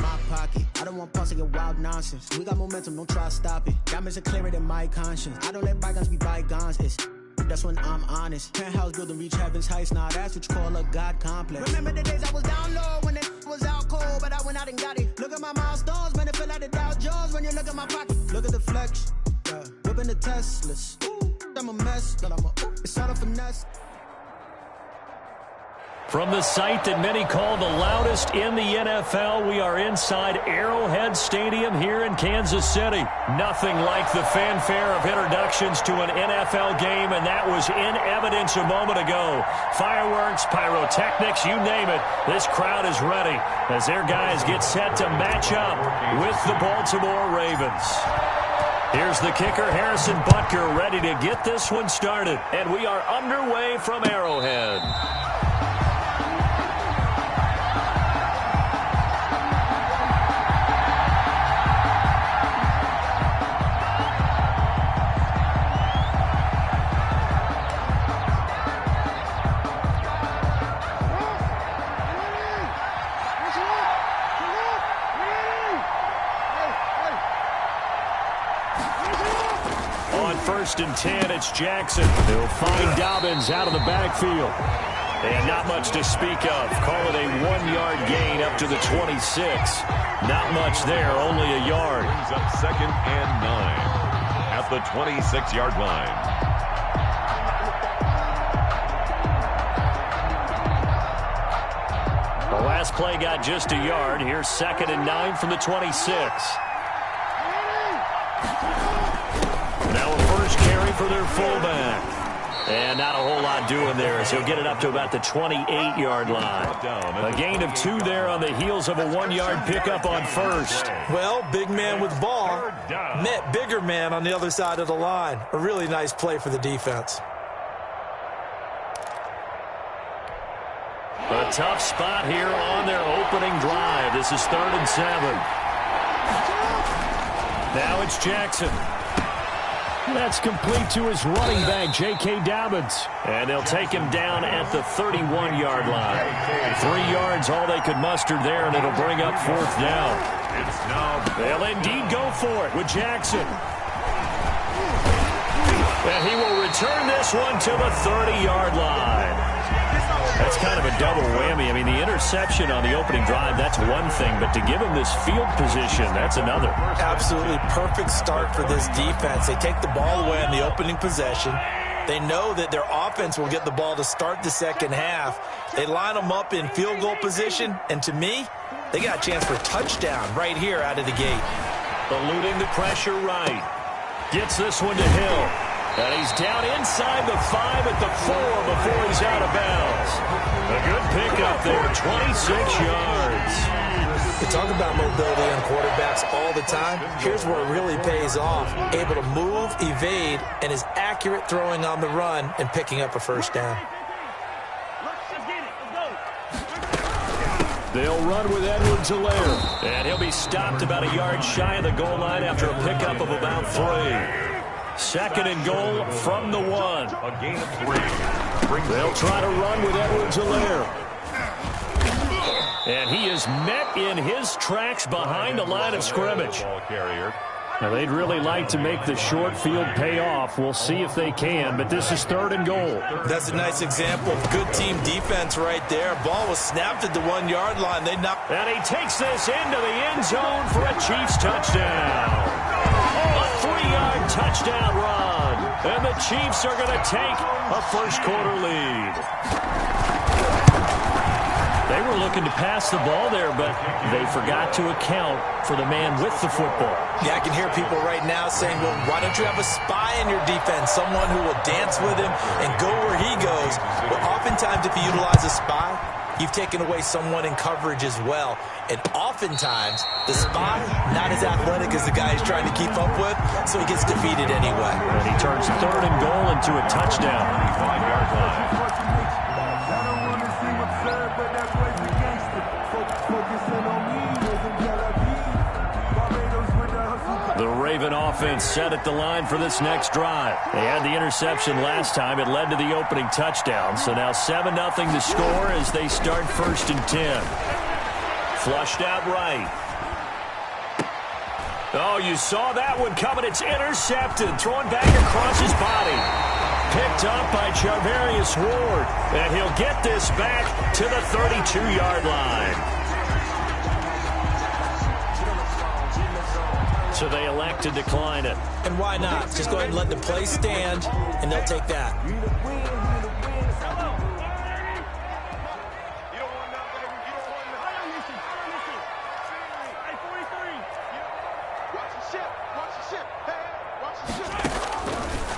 my pocket. I don't want pulse to get wild nonsense. We got momentum, don't try to stop it. Diamonds are clearer than my conscience. I don't let bygones be bygones. That's when I'm honest. Penthouse building, reach heaven's heights. Nah, that's what you call a God complex. Remember the days I was down low when it was out cold, but I went out and got it. Look at my milestones, man, it feel like the Dow Jones when you look at my pocket. Look at the flex, yeah. Whipping the Teslas. Ooh, I'm a mess, but it's all a finesse. From the site that many call the loudest in the NFL, we are inside Arrowhead Stadium here in Kansas City. Nothing like the fanfare of introductions to an NFL game, and that was in evidence a moment ago. Fireworks, pyrotechnics, you name it. This crowd is ready as their guys get set to match up with the Baltimore Ravens. Here's the kicker, Harrison Butker, ready to get this one started. And we are underway from Arrowhead. First and 10, it's Jackson. They'll find Dobbins out of the backfield. And not much to speak of. Call it a 1-yard gain up to the 26. Not much there, only a yard. Brings up 2nd and 9 at the 26-yard line. The last play got just a yard. Here's 2nd and 9 from the 26. Now a first carry for their fullback. And not a whole lot doing there as he'll get it up to about the 28-yard line. A gain of 2 there on the heels of a 1-yard pickup on first. Well, big man with ball met bigger man on the other side of the line. A really nice play for the defense. A tough spot here on their opening drive. This is 3rd and 7. Now it's Jackson. That's complete to his running back, J.K. Dobbins. And they'll take him down at the 31-yard line. 3 yards, all they could muster there, and it'll bring up 4th down. They'll indeed go for it with Jackson. And he will return this one to the 30-yard line. That's kind of a double whammy. I mean, the interception on the opening drive, that's one thing, but to give him this field position, that's another. Absolutely perfect start for this defense. They take the ball away on the opening possession. They know that their offense will get the ball to start the second half. They line them up in field goal position, and to me, they got a chance for a touchdown right here out of the gate. Eluding the pressure right. Gets this one to Hill. And he's down inside the 5 at the 4 before he's out of bounds. A good pickup there, 26 yards. We talk about mobility on quarterbacks all the time. Here's where it really pays off. Able to move, evade, and is accurate throwing on the run and picking up a first down. They'll run with Edwards-Helaire. And he'll be stopped about a yard shy of the goal line after a pickup of about 3. 2nd and goal from the 1. A gain of 3. They'll try to run with Edwards-Helaire. And he is met in his tracks behind the line of scrimmage. Now, they'd really like to make the short field pay off. We'll see if they can, but this is 3rd and goal. That's a nice example of good team defense right there. Ball was snapped at the 1-yard line. And he takes this into the end zone for a Chiefs touchdown. A 3-yard touchdown run. And the Chiefs are going to take a first-quarter lead. They were looking to pass the ball there, but they forgot to account for the man with the football. Yeah, I can hear people right now saying, well, why don't you have a spy in your defense, someone who will dance with him and go where he goes? Well, oftentimes if you utilize a spy, you've taken away someone in coverage as well. And oftentimes, the spy, not as athletic as the guy he's trying to keep up with, so he gets defeated anyway. And he turns 3rd and goal into a touchdown. 5-yard line. The Raven offense set at the line for this next drive. They had the interception last time. It led to the opening touchdown. So now 7-0 to score as they start 1st and 10. Flushed out right. Oh, you saw that one coming. It's intercepted. Throwing back across his body. Picked up by Charvarius Ward. And he'll get this back to the 32-yard line. So they elect to decline it. And why not? Just go ahead and let the play stand, and they'll take that.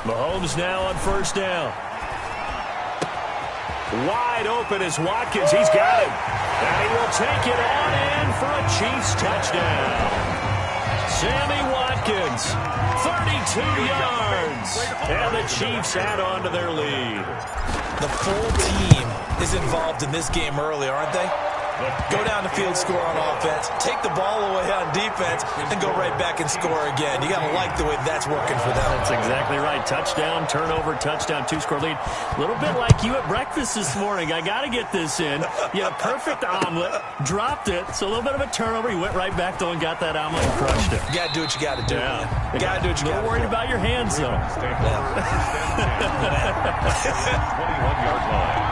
Mahomes now on first down. Wide open is Watkins. He's got him. And he will take it on in for a Chiefs touchdown. Sammy Watkins, 32 yards. And the Chiefs add on to their lead. The full team is involved in this game early, aren't they? Go down the field, score on offense, take the ball away on defense, and go right back and score again. You got to like the way that's working for them. That's exactly right. Touchdown, turnover, touchdown, two-score lead. A little bit like you at breakfast this morning. I got to get this in. You had a perfect omelet, dropped it, so a little bit of a turnover. You went right back, though, and got that omelet and crushed it. You got to do what you got to do, man. You got to do what you got to do. A little worried about your hands, though. 21-yard line.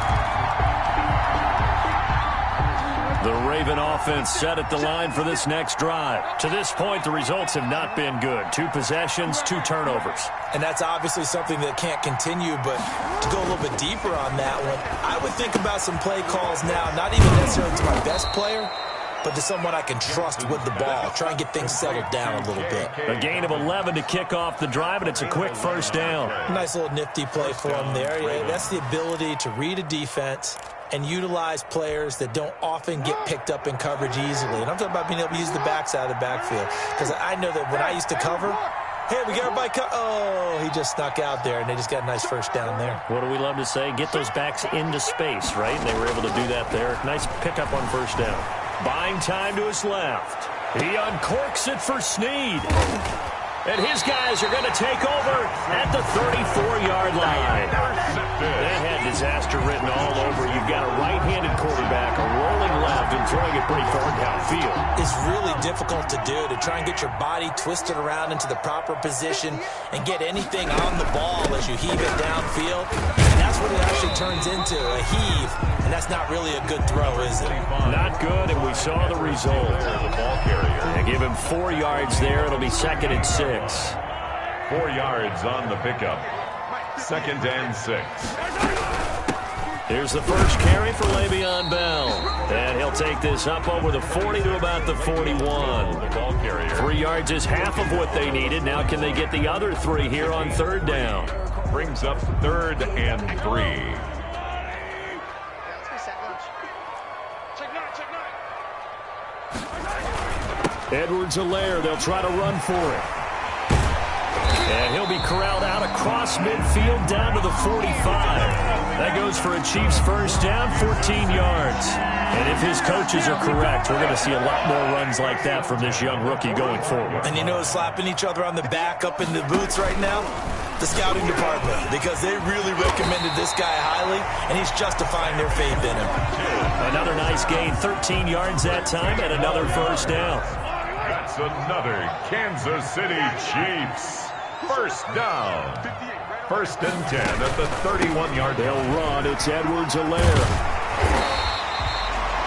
The Raven offense set at the line for this next drive. To this point, the results have not been good. 2 possessions, 2 turnovers. And that's obviously something that can't continue, but to go a little bit deeper on that one, I would think about some play calls now, not even necessarily to my best player, but to someone I can trust with the ball. Try and get things settled down a little bit. A gain of 11 to kick off the drive, and it's a quick first down. Nice little nifty play for him there. Yeah, that's the ability to read a defense and utilize players that don't often get picked up in coverage easily. And I'm talking about being able to use the backside of the backfield. Because I know that when I used to cover, hey, we got everybody oh, he just snuck out there, and they just got a nice first down there. What do we love to say? Get those backs into space, right? And they were able to do that there. Nice pickup on first down. Buying time to his left. He uncorks it for Snead. And his guys are going to take over at the 34-yard line. They had disaster written all over. You've got a right-handed quarterback, a rolling left, and throwing it pretty far downfield. It's really difficult to do, to try and get your body twisted around into the proper position and get anything on the ball as you heave it downfield. And that's what it actually turns into, a heave. And that's not really a good throw, is it? Not good, and we saw the result. The ball carrier. They give him 4 yards there. It'll be 2nd and 6. 4 yards on the pickup. 2nd and 6. Here's the first carry for Le'Veon Bell. And he'll take this up over the 40 to about the 41. The ball carrier. 3 yards is half of what they needed. Now can they get the other 3 here on 3rd down? Brings up 3rd and 3. Edwards-Helaire, they'll try to run for it. And he'll be corralled out across midfield down to the 45. That goes for a Chiefs first down, 14 yards. And if his coaches are correct, we're going to see a lot more runs like that from this young rookie going forward. And you know, slapping each other on the back up in the boots right now? The scouting department, because they really recommended this guy highly, and he's justifying their faith in him. Another nice gain, 13 yards that time, and another first down. That's another Kansas City Chiefs. First down. 1st and 10 at the 31-yard line. They'll run. It's Edwards-Helaire.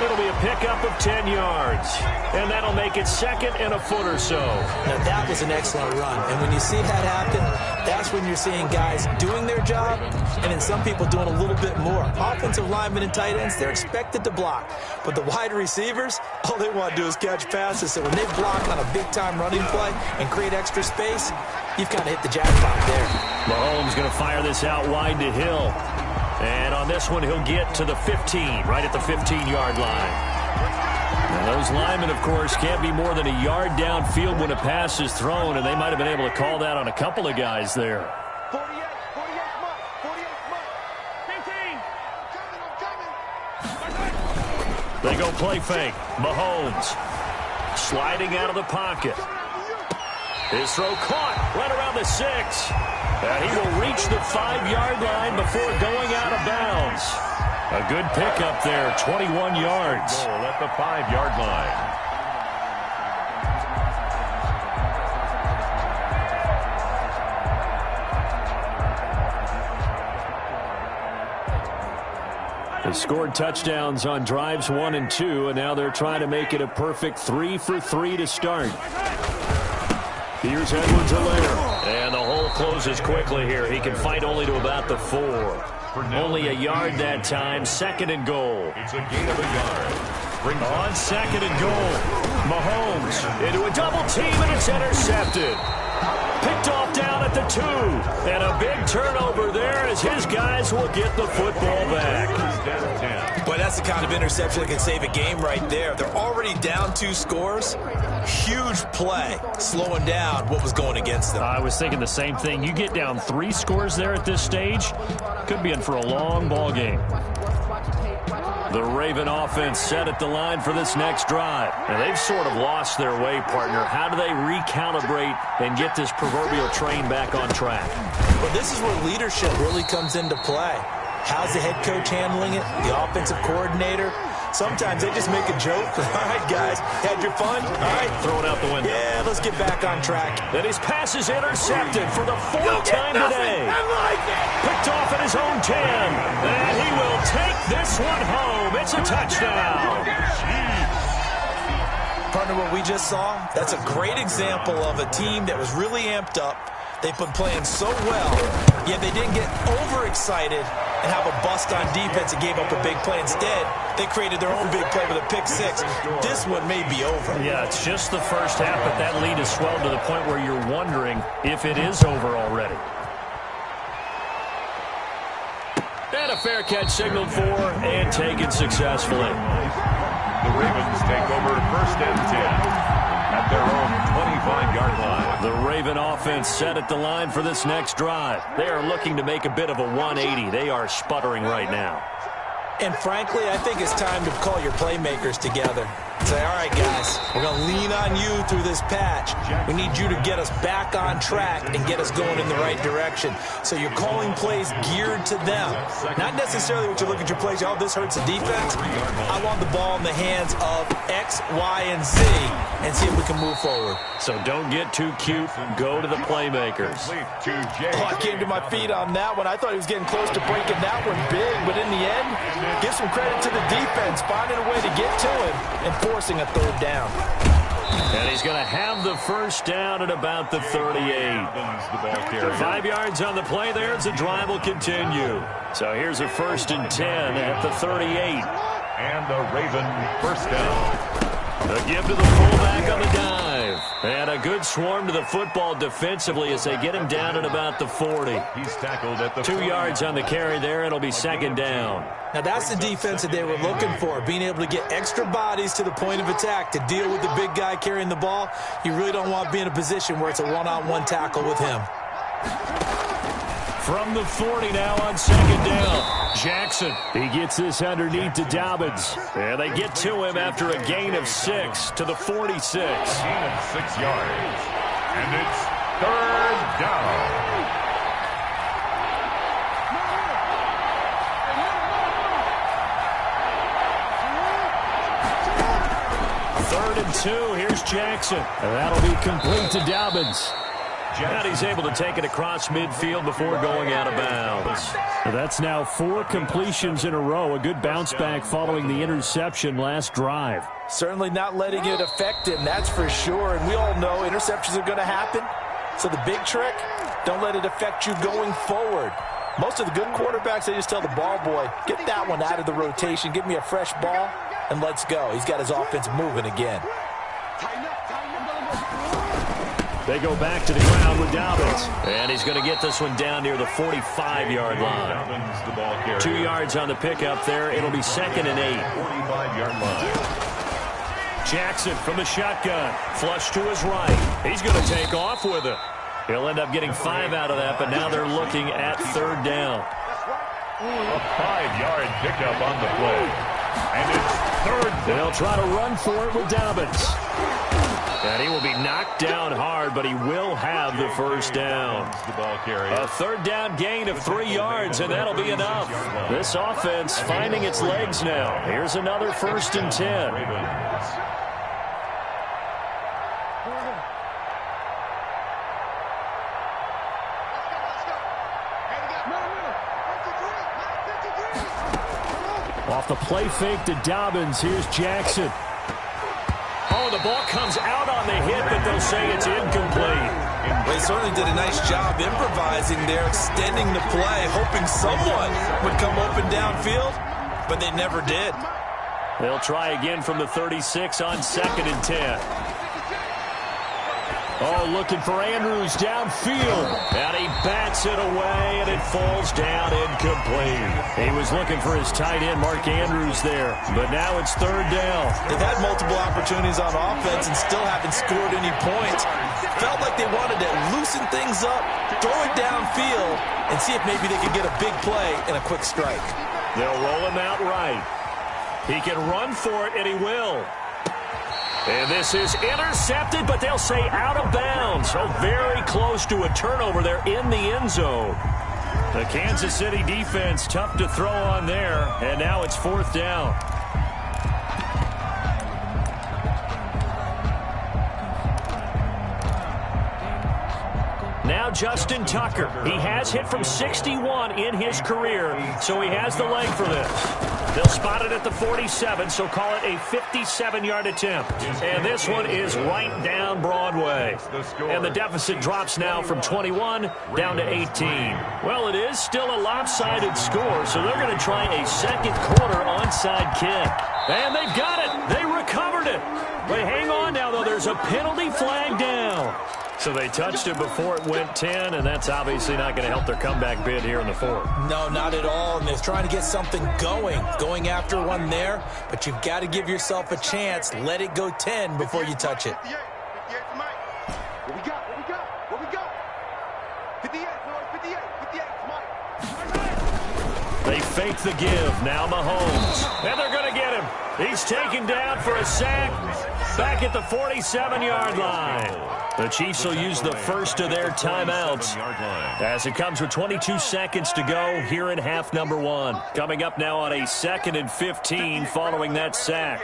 It'll be a pickup of 10 yards. And that'll make it 2nd and a foot or so. Now, that was an excellent run. And when you see that happen, that's when you're seeing guys doing their job, and then some people doing a little bit more. Offensive linemen and tight ends, they're expected to block. But the wide receivers, all they want to do is catch passes. So when they block on a big-time running play and create extra space, you've kind of hit the jackpot there. Mahomes going to fire this out wide to Hill. And on this one, he'll get to the 15, right at the 15-yard line. And those linemen, of course, can't be more than a yard downfield when a pass is thrown, and they might have been able to call that on a couple of guys there. 48, They go play fake. Mahomes sliding out of the pocket. His throw caught right around the 6. And he will reach the 5-yard line before going out of bounds. A good pickup there, 21 yards. Goal at the 5-yard line. They scored touchdowns on drives 1 and 2, and now they're trying to make it a perfect 3 for 3 to start. Here's Edwards-Helaire. And the hole closes quickly here. He can fight only to about the 4. Only a yard that time. 2nd and goal. It's a gain of a yard. On 2nd and goal. Mahomes into a double team, and it's intercepted. Picked off down at the 2. And a big turnover there as his guys will get the football back. Boy, that's the kind of interception that can save a game right there. They're already down 2 scores. Huge play, slowing down what was going against them. I was thinking the same thing. You get down 3 scores there at this stage, could be in for a long ball game. The Raven offense set at the line for this next drive. And they've sort of lost their way, partner. How do they recalibrate and get this proverbial train back on track? Well, this is where leadership really comes into play. How's the head coach handling it? The offensive coordinator? Sometimes they just make a joke. All right, guys, had your fun? All right. Throw it out the window. Yeah, let's get back on track. And his pass is intercepted for the 4th time today. Picked off at his own 10. And he will take this one home. It's a touchdown. Partner, what we just saw, that's a great example of a team that was really amped up. They've been playing so well, yet they didn't get overexcited and have a bust on defense and gave up a big play. Instead, they created their own big play with a pick 6. This one may be over. Yeah, it's just the first half, but that lead has swelled to the point where you're wondering if it is over already. And a fair catch signaled for and taken successfully. The Ravens take over 1st and 10 at their own 25-yard line. The Raven offense set at the line for this next drive. They are looking to make a bit of a 180. They are sputtering right now. And frankly, I think it's time to call your playmakers together. Say, all right, guys, we're going to lean on you through this patch. We need you to get us back on track and get us going in the right direction. So you're calling plays geared to them. Not necessarily what you look at your plays, oh, this hurts the defense. I want the ball in the hands of X, Y, and Z and see if we can move forward. So don't get too cute. Go to the playmakers. Oh, I came to my feet on that one. I thought he was getting close to breaking that one big, but in the end, give some credit to the defense, finding a way to get to him and forcing a 3rd down. And he's going to have the 1st down at about the 38. 5 yards on the play there as the drive will continue. So here's a 1st and 10 at the 38. And the Raven 1st down. A give to the fullback on the dive. And a good swarm to the football defensively as they get him down at about the 40. He's tackled at the 2 yards on the carry there. It'll be 2nd down. Now, that's the defense that they were looking for, being able to get extra bodies to the point of attack to deal with the big guy carrying the ball. You really don't want to be in a position where it's a one-on-one tackle with him. From the 40 now on 2nd down. Jackson, he gets this underneath to Dobbins. And they get to him after a gain of 6 to the 46. Gain of 6 yards. And it's 3rd down. Third and 2. Here's Jackson. And that'll be complete to Dobbins. And he's able to take it across midfield before going out of bounds. That's now 4 completions in a row. A good bounce back following the interception last drive. Certainly not letting it affect him, that's for sure. And we all know interceptions are going to happen. So the big trick, don't let it affect you going forward. Most of the good quarterbacks, they just tell the ball boy, get that one out of the rotation, give me a fresh ball, and let's go. He's got his offense moving again. They go back to the ground with Dobbins. And he's going to get this one down near the 45-yard line. 2 yards on the pickup there. It'll be 2nd and 8. 45-yard line. Jackson from the shotgun. Flush to his right. He's going to take off with it. He'll end up getting 5 out of that, but now they're looking at 3rd down. A 5-yard pickup on the play. And it's 3rd down. They'll try to run for it with Dobbins. And he will be knocked knocked down hard, but he will have the first down. A third down gain of 3 yards, and that'll be enough. This offense finding its legs now. Here's another 1st and 10. Off the play fake to Dobbins. Here's Jackson. Oh, the ball comes out on the hit, but they'll say it's incomplete. They certainly did a nice job improvising there, extending the play, hoping someone would come open downfield, but they never did. They'll try again from the 36 on 2nd and 10. Oh, looking for Andrews downfield. And he bats it away, and it falls down incomplete. He was looking for his tight end, Mark Andrews, there. But now it's 3rd down. They've had multiple opportunities on offense and still haven't scored any points. Felt like they wanted to loosen things up, throw it downfield, and see if maybe they could get a big play and a quick strike. They'll roll him out right. He can run for it, and he will. And this is intercepted, but they'll say out of bounds. So very close to a turnover there in the end zone. The Kansas City defense tough to throw on there, and now it's 4th down. Now Justin Tucker. He has hit from 61 in his career, so he has the leg for this. They'll spot it at the 47, so call it a 57-yard attempt. And this one is right down Broadway. And the deficit drops now from 21 down to 18. Well, it is still a lopsided score, so they're going to try a second quarter onside kick. And they've got it. They recovered it. But hang on now, though. There's a penalty flag down. So they touched it before it went 10, and that's obviously not going to help their comeback bid here in the 4th. No, not at all, and they're trying to get something going after one there, but you've got to give yourself a chance. Let it go 10 before you touch it. What we got? 58, boys, 58, come on. They fake the give. Now Mahomes. And they're going to get him. He's taken down for a sack back at the 47-yard line. The Chiefs will use the first of their timeouts as it comes with 22 seconds to go here in half number 1. Coming up now on a 2nd and 15 following that sack.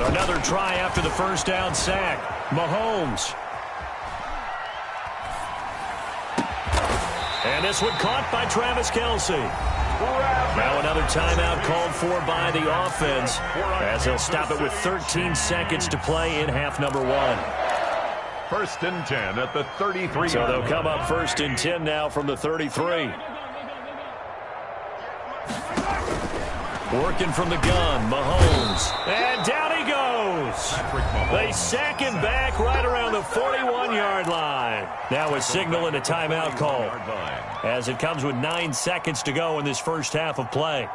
Another try after the first down sack. Mahomes. And this one caught by Travis Kelce. Now another timeout called for by the offense as they'll stop it with 13 seconds to play in half number 1. 1st and 10 at the 33. So they'll come up 1st and 10 now from the 33. Working from the gun, Mahomes. And down he goes. They sack him back right around the 41-yard line. Now a signal and a timeout call as it comes with 9 seconds to go in this first half of play.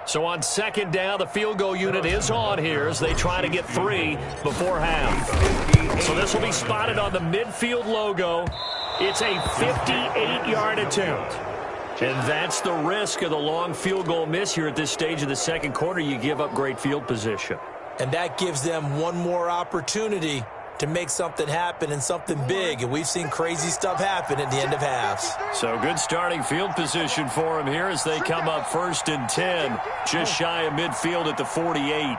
So on 2nd down, the field goal unit is on here as they try to get 3 before half. So this will be spotted on the midfield logo. It's a 58-yard attempt. And that's the risk of the long field goal miss here at this stage of the second quarter. You give up great field position. And that gives them one more opportunity to make something happen and something big. And we've seen crazy stuff happen at the end of halves. So good starting field position for them here as they come up 1st and 10. Just shy of midfield at the 48.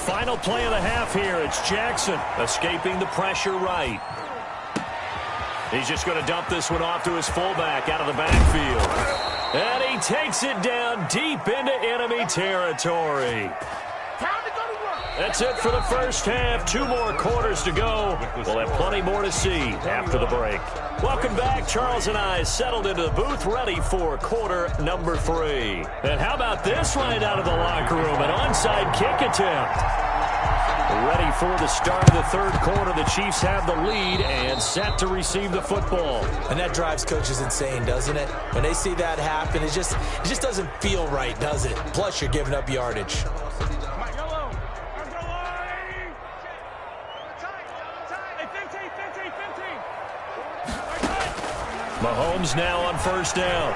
Final play of the half here. It's Jackson escaping the pressure right. He's just going to dump this one off to his fullback out of the backfield. And he takes it down deep into enemy territory. That's it for the first half. 2 more quarters to go. We'll have plenty more to see after the break. Welcome back. Charles and I settled into the booth ready for quarter number 3. And how about this right out of the locker room? An onside kick attempt. Ready for the start of the third quarter. The Chiefs have the lead and set to receive the football. And that drives coaches insane, doesn't it? When they see that happen, it just doesn't feel right, does it? Plus, you're giving up yardage. Mahomes now on first down.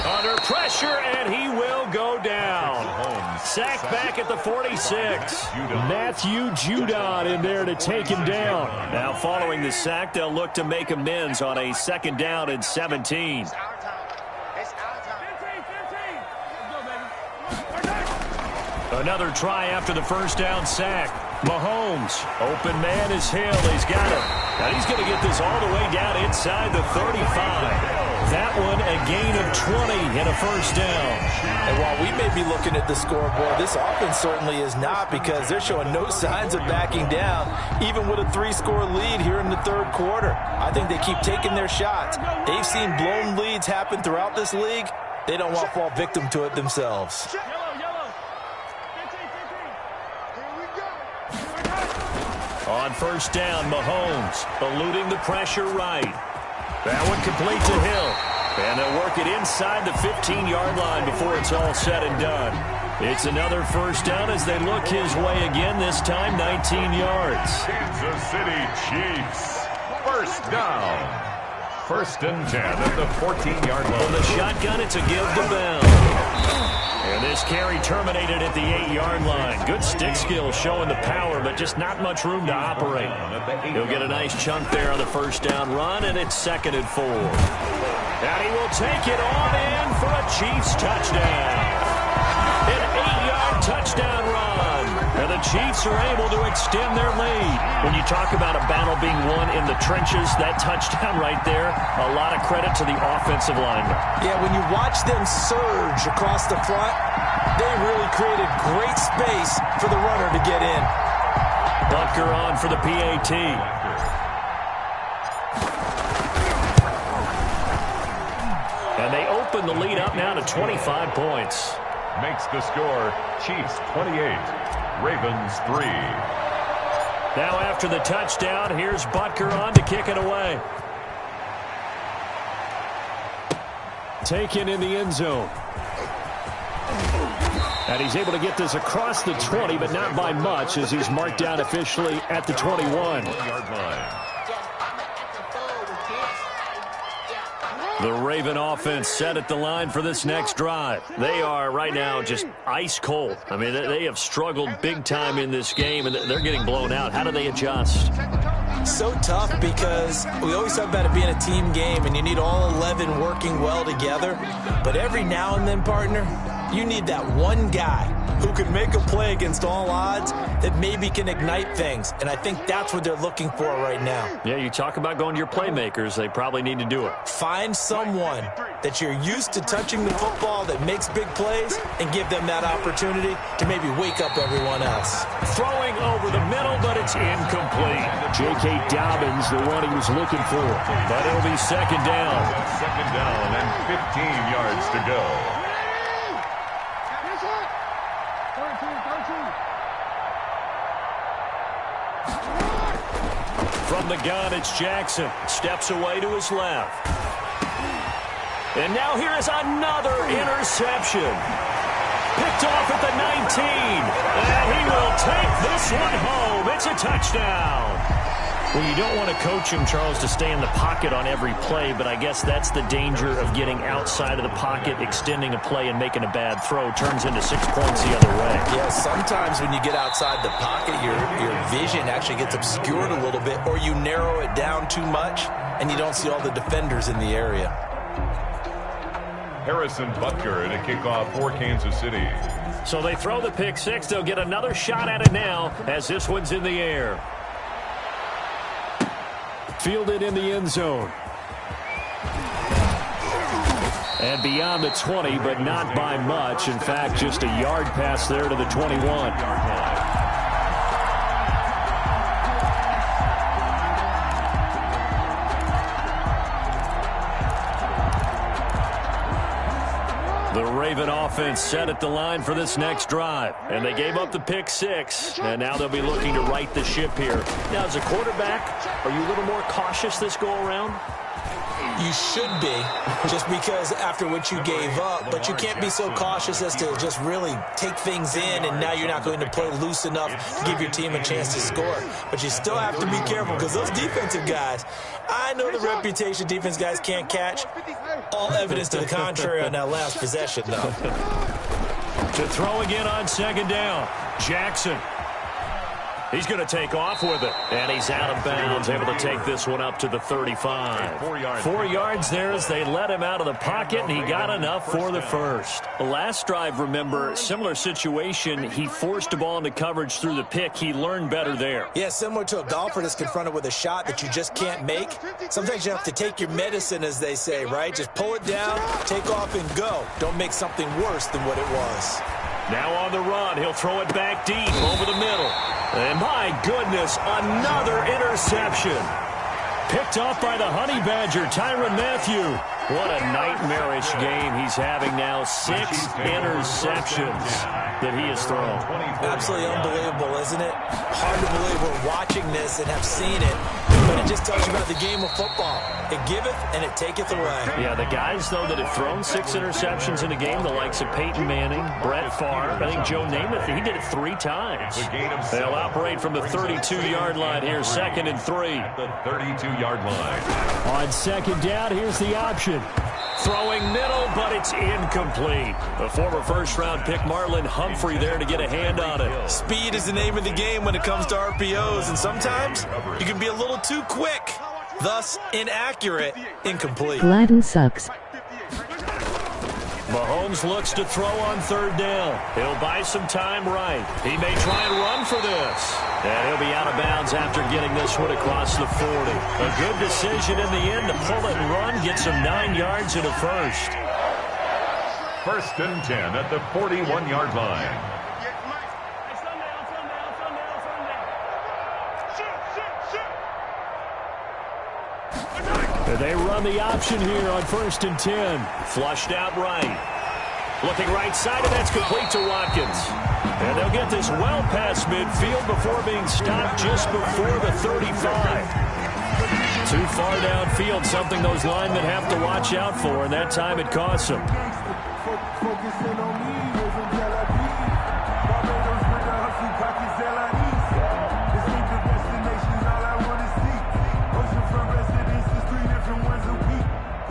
Under pressure, and he will go down. Sack back at the 46. Matthew Judon in there to take him down. Now following the sack, they'll look to make amends on a second down and 17. Another try after the first down sack. Mahomes, open man is Hill. He's got it. Now he's going to get this all the way down inside the 35. That one a gain of 20 and a first down. And while we may be looking at the scoreboard, this offense certainly is not, because they're showing no signs of backing down, even with a 3-score lead here in the third quarter. I think they keep taking their shots. They've seen blown leads happen throughout this league. They don't want to fall victim to it themselves. On first down, Mahomes eluding the pressure right. That one complete to Hill. And they'll work it inside the 15-yard line before it's all said and done. It's another first down as they look his way again, this time 19 yards. Kansas City Chiefs, first down. First and 10 at the 14-yard line. On the shotgun, it's a give to Bell. And this carry terminated at the 8-yard line. Good stick skill showing the power, but just not much room to operate. He'll get a nice chunk there on the first down run, and it's 2nd and 4. And he will take it on in for a Chiefs touchdown. An 8-yard touchdown run. And the Chiefs are able to extend their lead. When you talk about a battle being won in the trenches, that touchdown right there, a lot of credit to the offensive linemen. Yeah, when you watch them surge across the front, they really created great space for the runner to get in. Butker on for the PAT. And they open the lead up now to 25 points. Makes the score Chiefs 28, Ravens 3. Now after the touchdown, here's Butker on to kick it away. Taken in the end zone. And he's able to get this across the 20, but not by much, as he's marked down officially at the 21. The Raven offense set at the line for this next drive. They are right now just ice cold. I mean, they have struggled big time in this game, and they're getting blown out. How do they adjust? So tough, because we always talk about it being a team game, and you need all 11 working well together. But every now and then, partner, you need that one guy who can make a play against all odds that maybe can ignite things. And I think that's what they're looking for right now. Yeah, you talk about going to your playmakers. They probably need to do it. Find someone that you're used to touching the football that makes big plays and give them that opportunity to maybe wake up everyone else. Throwing over the middle, but it's incomplete. J.K. Dobbins, the one he was looking for. But it'll be second down. Second down and 15 yards to go. From the gun, it's Jackson. Steps away to his left. And now here is another interception. Picked off at the 19. And he will take this one home. It's a touchdown. Well, you don't want to coach him, Charles, to stay in the pocket on every play, but I guess that's the danger of getting outside of the pocket, extending a play, and making a bad throw. Turns into 6 points the other way. Yeah, sometimes when you get outside the pocket, your vision actually gets obscured a little bit, or you narrow it down too much, and you don't see all the defenders in the area. Harrison Butker in a kickoff for Kansas City. So they throw the pick six. They'll get another shot at it now as this one's in the air. Fielded in the end zone. And beyond the 20, but not by much. In fact, just a yard pass there to the 21. The Raven offense set at the line for this next drive. And they gave up the pick 6. And now they'll be looking to right the ship here. Now, as a quarterback, are you a little more cautious this go-around? You should be, just because after what you gave up, but you can't be so cautious as to just really take things in, and now you're not going to play loose enough to give your team a chance to score. But you still have to be careful, because those defensive guys, I know the reputation defense guys can't catch. All evidence to the contrary on that last possession, though. To throw again on second down, Jackson. He's going to take off with it, and he's out of bounds, able to take this one up to the 35. 4 yards there as they let him out of the pocket, and he got enough for the first. The last drive, remember, similar situation. He forced the ball into coverage through the pick. He learned better there. Yeah, similar to a golfer that's confronted with a shot that you just can't make. Sometimes you have to take your medicine, as they say, right? Just pull it down, take off, and go. Don't make something worse than what it was. Now on the run, he'll throw it back deep over the middle. And my goodness, another interception. Picked off by the Honey Badger, Tyrann Mathieu. What a nightmarish game he's having now. 6 interceptions that he has thrown. Absolutely unbelievable, isn't it? Hard to believe we're watching this and have seen it, but it just tells you about the game of football. It giveth and it taketh away. Yeah, the guys, though, that have thrown 6 interceptions in a game, the likes of Peyton Manning, Brett Favre, I think Joe Namath, he did it 3 times. They'll operate from the 32-yard line here, 2nd and 3. The 32-yard line. On second down, here's the option. Throwing middle, but it's incomplete. The former first-round pick Marlon Humphrey there to get a hand on it. Speed is the name of the game when it comes to RPOs, and sometimes you can be a little too quick. Thus, inaccurate, incomplete. Gladden sucks. Mahomes looks to throw on third down. He'll buy some time right. He may try and run for this. And he'll be out of bounds after getting this one across the 40. A good decision in the end to pull it and run, get some 9 yards and a first. 1st and 10 at the 41-yard line. They run the option here on 1st and 10. Flushed out right. Looking right side, and that's complete to Watkins. And they'll get this well past midfield before being stopped just before the 35. Too far downfield, something those linemen have to watch out for, and that time it costs them.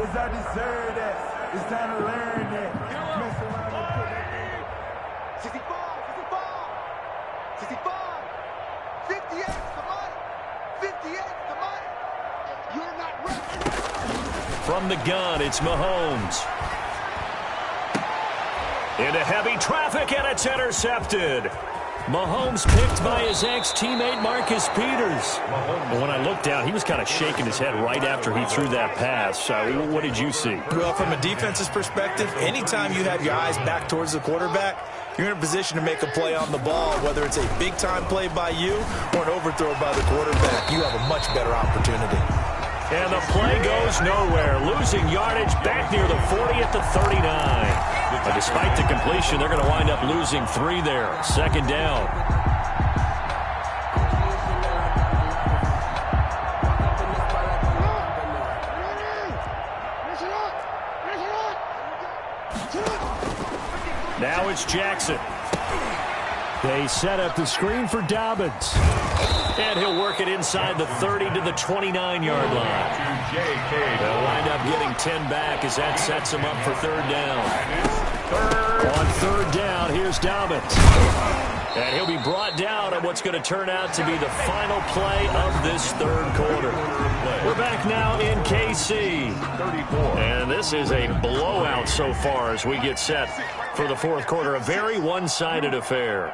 I deserve that. It's time to learn that. 65, 58 the money. 58 the money. You're not ready. From the gun, it's Mahomes. Into heavy traffic, and it's intercepted. Mahomes picked by his ex-teammate Marcus Peters. But when I looked down, he was kind of shaking his head right after he threw that pass. What did you see? Well, from a defense's perspective, anytime you have your eyes back towards the quarterback, you're in a position to make a play on the ball, whether it's a big-time play by you or an overthrow by the quarterback. You have a much better opportunity. And the play goes nowhere. Losing yardage back near the 40 at the 39. But despite the completion, they're going to wind up losing 3 there. 2nd down. Now it's Jackson. They set up the screen for Dobbins. And he'll work it inside the 30 to the 29-yard line. They'll wind up getting 10 back as that sets him up for 3rd down. On 3rd down, here's Dobbins. And he'll be brought down at what's going to turn out to be the final play of this 3rd quarter. We're back now in KC. And this is a blowout so far as we get set for the 4th quarter. A very one-sided affair.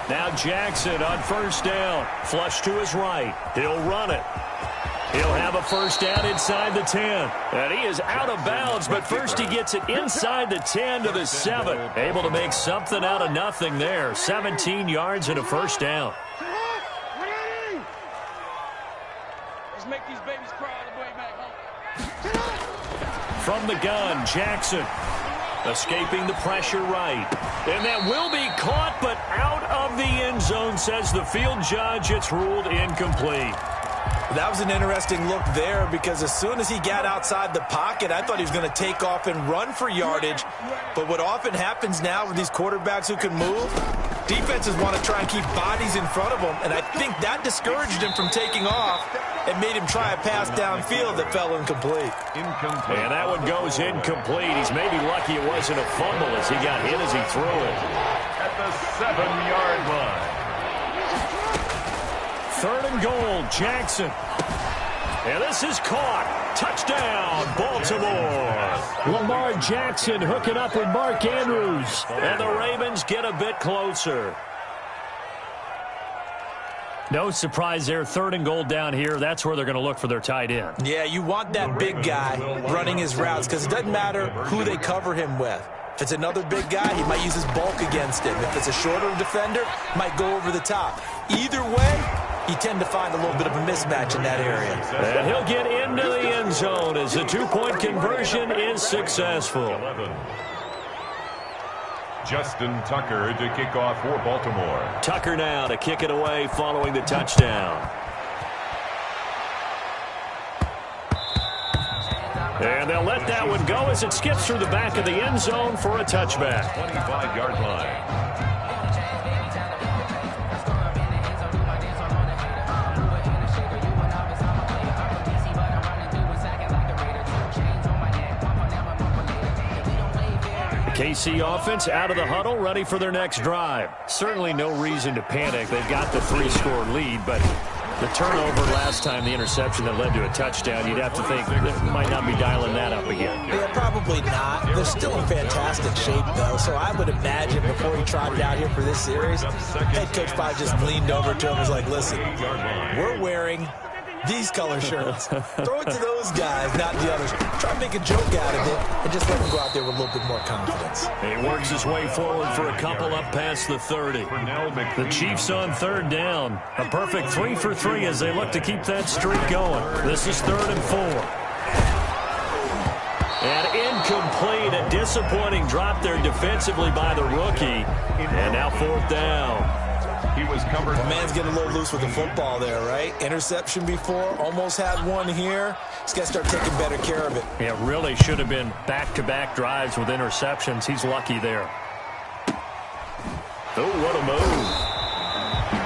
Now Jackson on 1st down. Flush to his right. He'll run it. He'll have a 1st down inside the 10. And he is out of bounds, but first he gets it inside the 10 to the 7. Able to make something out of nothing there. 17 yards and a 1st down. Let's make these babies cry on the way back home. from the gun. Jackson escaping the pressure right. And that will be caught, but out of the end zone, says the field judge. It's ruled incomplete. That was an interesting look there because as soon as he got outside the pocket, I thought he was going to take off and run for yardage. But what often happens now with these quarterbacks who can move, defenses want to try and keep bodies in front of them, and I think that discouraged him from taking off and made him try a pass downfield that fell incomplete. And that one goes incomplete. He's maybe lucky it wasn't a fumble as he got hit as he threw it. At the 7-yard line. 3rd and goal, Jackson. And this is caught. Touchdown, Baltimore. Lamar Jackson hooking up with Mark Andrews. And the Ravens get a bit closer. No surprise there. 3rd and goal down here. That's where they're going to look for their tight end. Yeah, you want that big guy running his routes because it doesn't matter who they cover him with. If it's another big guy, he might use his bulk against him. If it's a shorter defender, might go over the top. Either way, you tend to find a little bit of a mismatch in that area. And he'll get into the end zone as the 2-point conversion is successful. 11. Justin Tucker to kick off for Baltimore. Tucker now to kick it away following the touchdown. And they'll let that one go as it skips through the back of the end zone for a touchback. 25-yard line. KC offense out of the huddle, ready for their next drive. Certainly no reason to panic. They've got the 3-score lead, but the turnover last time, the interception that led to a touchdown, you'd have to think they might not be dialing that up again. Yeah, probably not. They're still in fantastic shape, though, so I would imagine before he trotted out here for this series, head coach probably just leaned over to him and was like, listen, we're wearing these color shirts. Throw it to those guys, not the others. Try to make a joke out of it and just let them go out there with a little bit more confidence. He works his way forward for a couple up past the 30. The Chiefs on 3rd down. A perfect 3 for 3 as they look to keep that streak going. This is 3rd and 4. And incomplete. A disappointing drop there defensively by the rookie. And now 4th down. He was covered. The man's getting a little loose with the football there, right? Interception before, almost had one here. He's got to start taking better care of it. It really should have been back-to-back drives with interceptions. He's lucky there. Oh, what a move.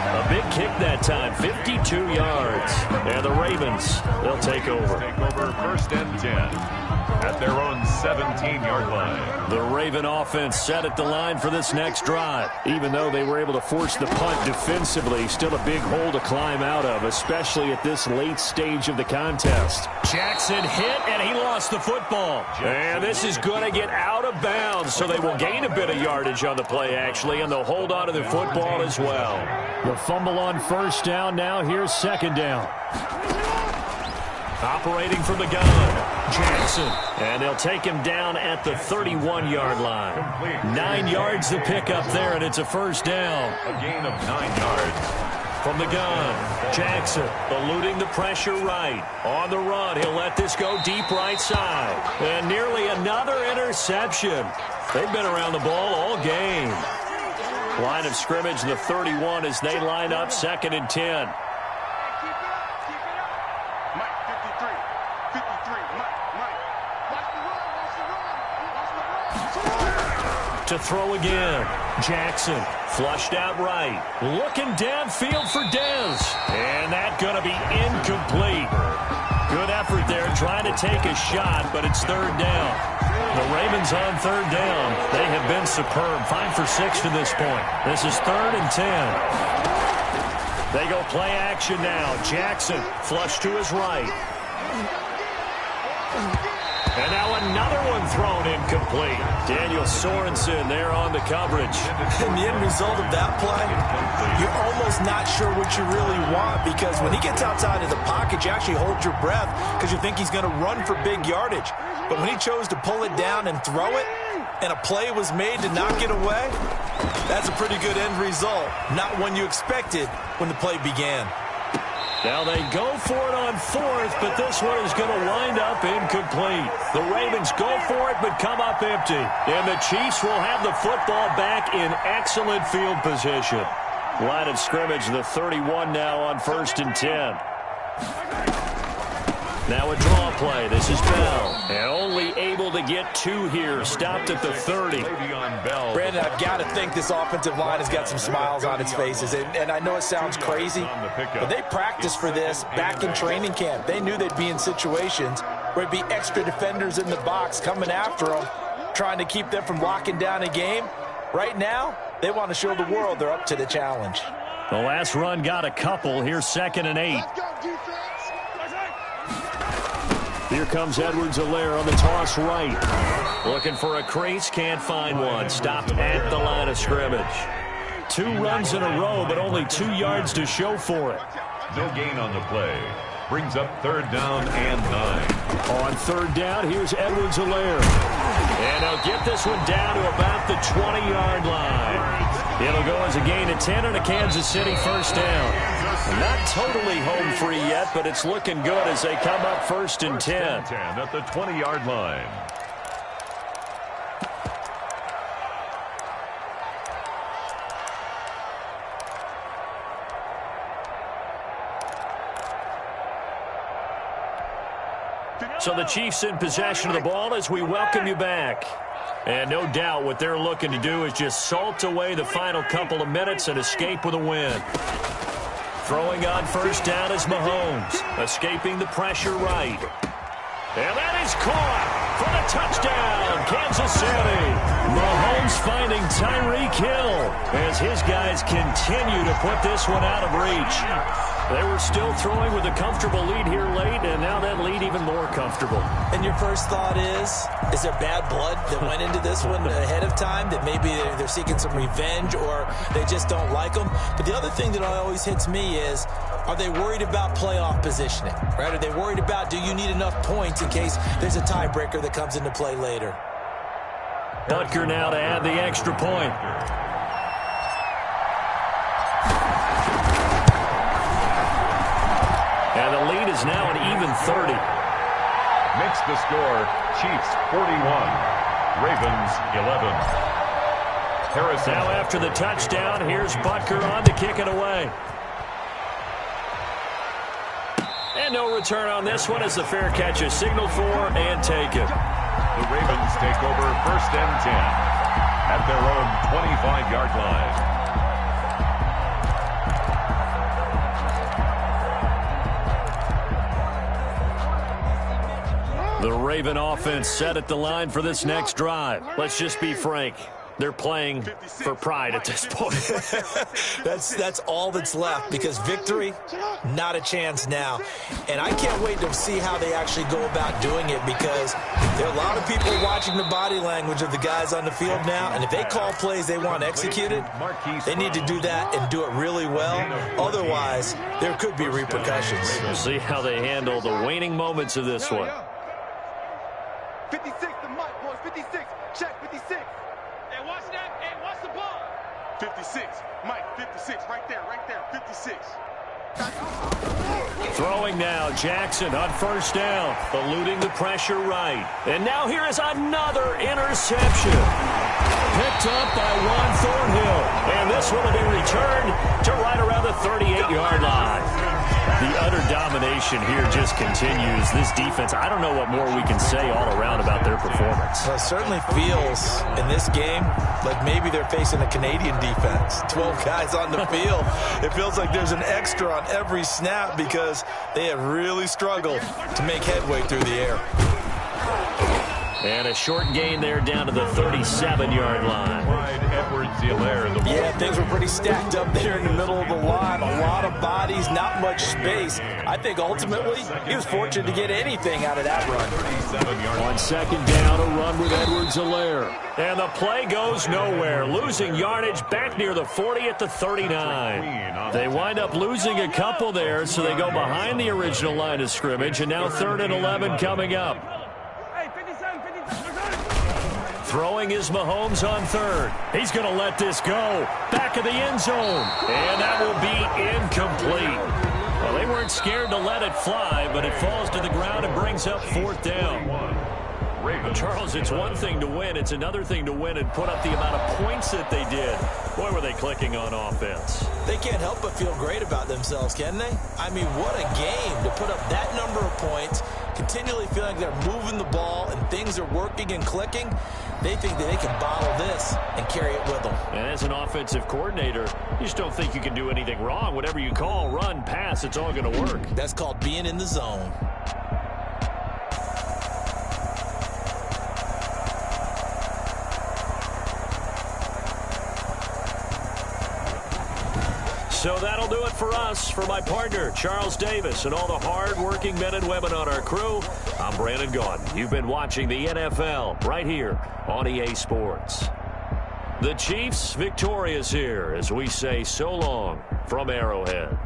A big kick that time, 52 yards. And the Ravens, they'll take over. 1st and 10. At their own 17-yard line. The Raven offense set at the line for this next drive. Even though they were able to force the punt defensively, still a big hole to climb out of, especially at this late stage of the contest. Jackson hit, and he lost the football. And this is going to get out of bounds, so they will gain a bit of yardage on the play, actually, and they'll hold on to the football as well. The fumble on 1st down. Now here's 2nd down. Operating from the gun, Jackson. And they'll take him down at the 31-yard line. 9 yards to pick up there, and it's a 1st down. A gain of 9 yards. From the gun, Jackson eluding the pressure right. On the run, he'll let this go deep right side. And nearly another interception. They've been around the ball all game. Line of scrimmage, the 31 as they line up 2nd and 10. To throw again. Jackson flushed out right. Looking downfield for Dez. And that going to be incomplete. Good effort there trying to take a shot, but it's 3rd down. The Ravens on 3rd down. They have been superb. 5 for 6 to this point. This is 3rd and 10. They go play action now. Jackson flushed to his right. And now another one thrown incomplete. Daniel Sorensen there on the coverage. And the end result of that play, you're almost not sure what you really want because when he gets outside of the pocket, you actually hold your breath because you think he's going to run for big yardage. But when he chose to pull it down and throw it, and a play was made to knock it away, that's a pretty good end result. Not one you expected when the play began. Now they go for it on fourth, but this one is going to wind up incomplete. The Ravens go for it, but come up empty. And the Chiefs will have the football back in excellent field position. Line of scrimmage, the 31 now on 1st and 10. Now a draw play. This is Bell. And only able to get 2 here. Stopped at the 30. Brandon, I've got to think this offensive line has got some smiles on its faces. And I know it sounds crazy, but they practiced for this back in training camp. They knew they'd be in situations where it'd be extra defenders in the box coming after them, trying to keep them from locking down a game. Right now, they want to show the world they're up to the challenge. The last run got a couple. Here's 2nd and 8. Here comes Edwards-Helaire on the toss right. Looking for a crease, can't find one. Stopped at the line of scrimmage. 2 runs in a row, but only 2 yards to show for it. No gain on the play. Brings up 3rd down and 9. On 3rd down, here's Edwards-Helaire. And he'll get this one down to about the 20-yard line. It'll go as a gain of 10 and a Kansas City 1st down. Not totally home free yet, but it's looking good as they come up 1st and 10. At the 20-yard line. So the Chiefs in possession of the ball as we welcome you back. And no doubt what they're looking to do is just salt away the final couple of minutes and escape with a win. Throwing on 1st down is Mahomes, escaping the pressure right. And that is caught for the touchdown, Kansas City. Mahomes finding Tyreek Hill as his guys continue to put this one out of reach. They were still throwing with a comfortable lead here late, and now that lead even more comfortable. And your first thought is there bad blood that went into this one ahead of time, that maybe they're seeking some revenge or they just don't like them? But the other thing that always hits me is, are they worried about playoff positioning, right? Are they worried about, do you need enough points in case there's a tiebreaker that comes into play later? Butker now to add the extra point. And the lead is now an even 30. Makes the score Chiefs 41, Ravens 11. Harrison. Now after the touchdown, here's Butker on to kick it away. And no return on this one as the fair catch is signaled for and taken. The Ravens take over 1st and 10 at their own 25-yard line. The Raven offense set at the line for this next drive. Let's just be frank. They're playing for pride at this point. That's all that's left, because victory, not a chance now. And I can't wait to see how they actually go about doing it, because there are a lot of people watching the body language of the guys on the field now, and if they call plays they want executed, they need to do that and do it really well. Otherwise, there could be repercussions. We'll see how they handle the waning moments of this one. 56 to Mike, boys. 56. Check 56. Hey, watch that. Hey, watch the ball. 56. Mike, 56. Right there, 56. Throwing now, Jackson on 1st down, eluding the pressure right. And now here is another interception. Picked up by Juan Thornhill. And this one will be returned to right around the 38-yard line. The utter domination here just continues. This defense, I don't know what more we can say all around about their performance. Well, it certainly feels in this game like maybe they're facing a Canadian defense. 12 guys on the field. It feels like there's an extra on every snap because they have really struggled to make headway through the air. And a short gain there down to the 37-yard line. Yeah, things were pretty stacked up there in the middle of the line. A lot of bodies, not much space. I think ultimately he was fortunate to get anything out of that run. On 2nd down, a run with Edwards-Helaire. And the play goes nowhere. Losing yardage back near the 40 at the 39. They wind up losing a couple there, so they go behind the original line of scrimmage. And now 3rd and 11 coming up. Throwing is Mahomes on 3rd. He's going to let this go. Back of the end zone. And that will be incomplete. Well, they weren't scared to let it fly, but it falls to the ground and brings up 4th down. Charles, it's one thing to win. It's another thing to win and put up the amount of points that they did. Boy, were they clicking on offense. They can't help but feel great about themselves, can they? I mean, what a game to put up that number of points, continually feeling like they're moving the ball and things are working and clicking. They think that they can bottle this and carry it with them. And as an offensive coordinator, you just don't think you can do anything wrong. Whatever you call, run, pass, it's all going to work. That's called being in the zone. So that'll do it for us. For my partner, Charles Davis, and all the hard-working men and women on our crew, I'm Brandon Gaudin. You've been watching the NFL right here on EA Sports. The Chiefs victorious here as we say so long from Arrowhead.